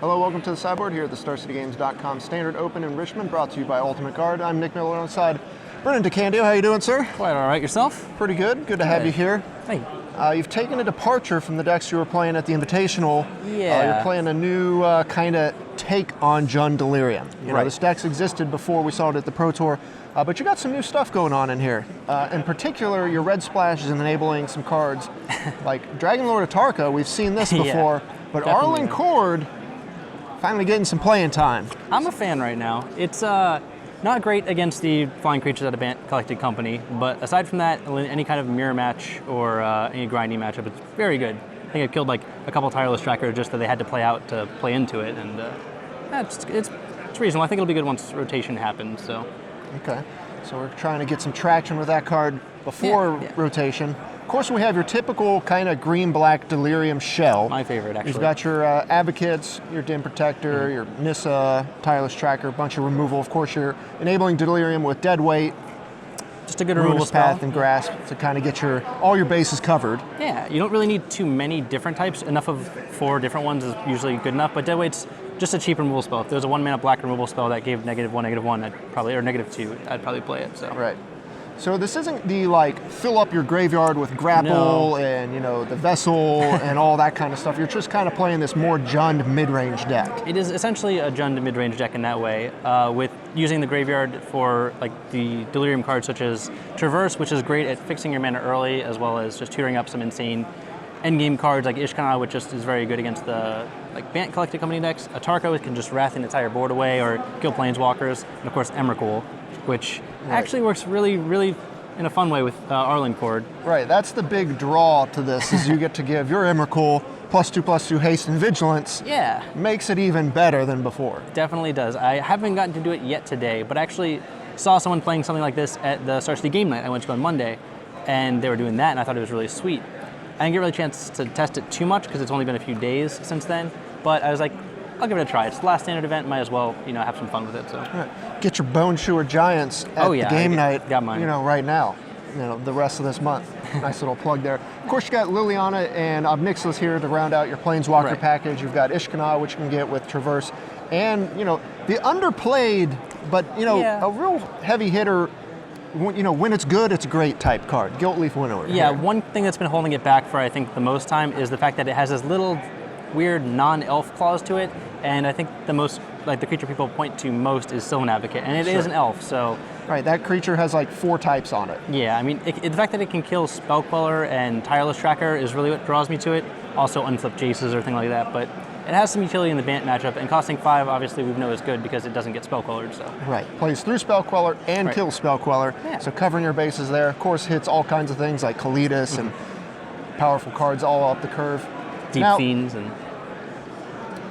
Hello, welcome to the Sideboard here at the StarCityGames.com Standard Open in Richmond, brought to you by Ultimate Guard. I'm Nick Miller alongside Brennan DeCandio. How you doing, sir? Quite all right. Yourself? Pretty good. Good to have you here. Hey. You've taken a departure from the decks you were playing at the Invitational. Yeah. You're playing a new kind of take on Jund Delirium. You know, this deck's existed before. We saw it at the Pro Tour. But you got some new stuff going on in here. In particular, your red splash is enabling some cards like Dragon Lord Atarka. We've seen this before. But Arlen Cord finally getting some playing time. I'm a fan right now. It's not great against the flying creatures at a Bant Collected Company, but aside from that, any kind of mirror match or any grinding matchup, it's very good. I think it killed like a couple tireless trackers just that they had to play out to play into it, and it's reasonable. I think it'll be good once rotation happens. So. Okay, so we're trying to get some traction with that card before rotation. Of course, we have your typical kind of green-black Delirium shell. My favorite, actually. You've got your Advocates, your Dim Protector, your Nissa, Tireless Tracker, a bunch of removal. Of course, you're enabling Delirium with Deadweight, just a good removal spell. Path and Grasp to kind of get all your bases covered. Yeah, you don't really need too many different types. Enough of 4 different ones is usually good enough, but Deadweight's just a cheap removal spell. If there's a 1-mana black removal spell that gave -1/-1, I'd probably, or -2, I'd probably play it. So. Right. So this isn't the fill up your graveyard with Grapple and the Vessel and all that kind of stuff. You're just kind of playing this more Jund mid-range deck. It is essentially a Jund mid-range deck in that way, with using the graveyard for the Delirium cards such as Traverse, which is great at fixing your mana early, as well as just tutoring up some insane endgame cards like Ishkana, which just is very good against the Bant Collected Company decks. Atarka can just wrath an entire board away or kill Planeswalkers, and of course Emrakul, which actually works really, really in a fun way with Arlen Cord. Right, that's the big draw to this, is you get to give your Emrakul +2/+2 haste and vigilance. Yeah. Makes it even better than before. Definitely does. I haven't gotten to do it yet today, but actually saw someone playing something like this at the Star City Game Night I went to on Monday, and they were doing that, and I thought it was really sweet. I didn't get really a chance to test it too much because it's only been a few days since then, but I was like, I'll give it a try. It's the last standard event, might as well, have some fun with it. So get your Bone Chewer Giants at the game night. Got mine. Right now. The rest of this month. Nice little plug there. Of course, you got Liliana and Obnixilis here to round out your Planeswalker package. You've got Ishkana, which you can get with Traverse, and the underplayed, but a real heavy hitter. When it's good, it's a great type card. Guiltleaf Winnower. Yeah, one thing that's been holding it back for I think the most time is the fact that it has this little weird non-elf clause to it, and I think the most the creature people point to most is Sylvan Advocate, and it is an elf, so. Right, that creature has 4 types on it. Yeah, I mean, the fact that it can kill Spell Queller and Tireless Tracker is really what draws me to it. Also Unflip Jaces or thing like that, but it has some utility in the Bant matchup, and costing 5 obviously we know is good because it doesn't get Spell Quellered, so. Right, plays through Spell Queller and kills Spell Queller, so covering your bases there. Of course, hits all kinds of things like Kalidas and powerful cards all up the curve. Deep Fiends and...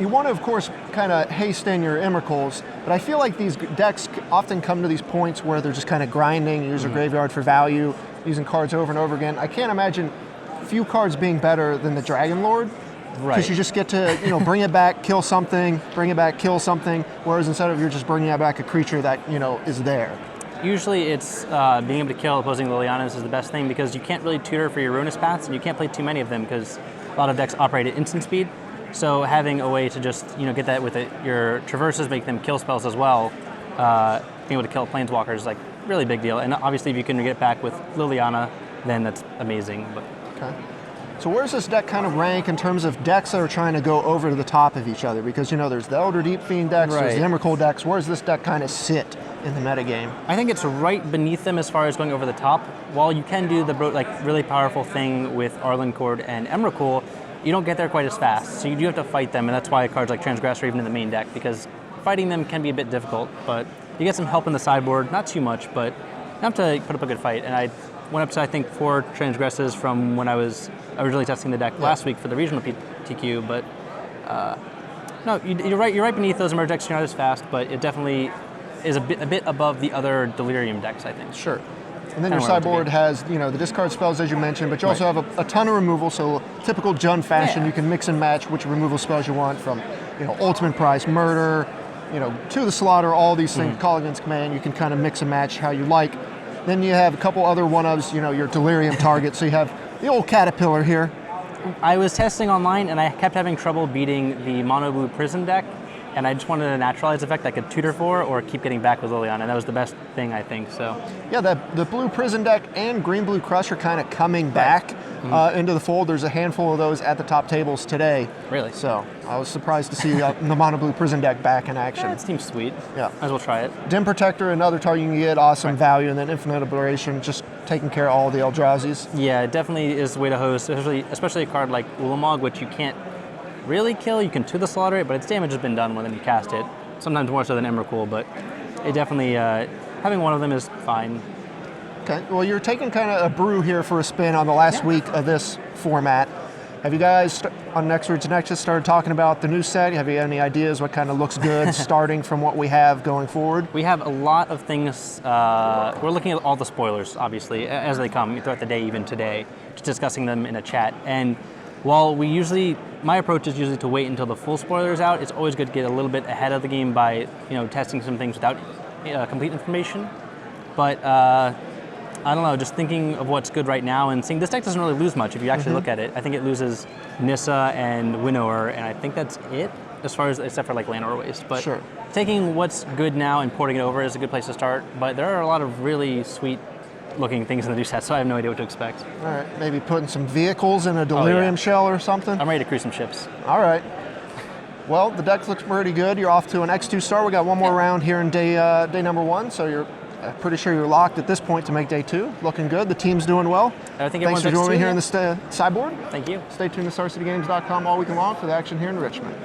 You want to, of course, kind of haste in your Emrakuls, but I feel like these decks often come to these points where they're just kind of grinding, use your graveyard for value, using cards over and over again. I can't imagine few cards being better than the Dragon Lord, because you just get to bring it back, kill something, bring it back, kill something, whereas instead of you're just bringing back a creature that is there. Usually it's being able to kill opposing Lilianas is the best thing, because you can't really tutor for your Ruinous Paths, and you can't play too many of them because a lot of decks operate at instant speed. So having a way to just get that with your Traverses, make them kill spells as well, being able to kill Planeswalkers is really big deal. And obviously if you can get it back with Liliana, then that's amazing. But. Okay. So where's this deck kind of rank in terms of decks that are trying to go over to the top of each other? Because there's the Elder Deep Fiend decks, there's the Emrakul decks. Where does this deck kind of sit in the metagame? I think it's right beneath them as far as going over the top. While you can do the really powerful thing with Arlen Cord and Emrakul, you don't get there quite as fast, so you do have to fight them, and that's why cards like Transgress are even in the main deck, because fighting them can be a bit difficult, but you get some help in the sideboard, not too much, but enough to put up a good fight. And I went up to, I think, 4 Transgresses from when I was originally testing the deck last week for the regional TQ, but no, you're right beneath those emerge decks. You're not as fast, but it definitely is a bit above the other Delirium decks, I think. Sure. And then your sideboard has, the discard spells as you mentioned, but you also have a ton of removal. So typical Jund fashion, you can mix and match which removal spells you want, from, Ultimate Price, Murder, to the Slaughter, all these things, Call Against Command. You can kind of mix and match how you like. Then you have a couple other one-ofs, your Delirium targets. So you have the old Caterpillar here, I was testing online, and I kept having trouble beating the mono blue Prism deck, and I just wanted a naturalized effect I could tutor for or keep getting back with Liliana, and that was the best thing, I think. So Yeah, the blue Prison deck and green blue Crush are kind of coming back into the fold. There's a handful of those at the top tables today. Really? So I was surprised to see the mono blue Prison deck back in action. It seems sweet. Yeah. Might as well try it. Dim Protector, another target you can get, awesome value, and then Infinite Obliteration, just taking care of all the Eldrazi's. Yeah, it definitely is the way to host, especially a card like Ulamog, which you can't really kill. You can to the slaughter it, but its damage has been done when you cast it. Sometimes more so than Emrakul, but it definitely, having one of them is fine. Okay, well, you're taking kind of a brew here for a spin on the last week of this format. Have you guys on Next Route to Nexus started talking about the new set? Have you any ideas what kind of looks good starting from what we have going forward? We have a lot of things. We're looking at all the spoilers, obviously, as they come throughout the day, even today, just discussing them in a chat. And while my approach is usually to wait until the full spoiler is out, it's always good to get a little bit ahead of the game by testing some things without complete information. But I don't know, just thinking of what's good right now and seeing this deck doesn't really lose much if you actually look at it. I think it loses Nissa and Winnower, and I think that's it, except for like Llanowar Waste. But Sure. taking what's good now and porting it over is a good place to start. But there are a lot of really sweet looking things in the new set, so I have no idea what to expect. All right, maybe putting some vehicles in a Delirium shell or something? I'm ready to cruise some ships. All right. Well, the deck looks pretty good. You're off to an X2 start. We got one more round here in day number 1, so you're pretty sure you're locked at this point to make day 2. Looking good. The team's doing well. I think Thanks for joining me here in in the sideboard. Thank you. Stay tuned to StarCityGames.com all week long for the action here in Richmond.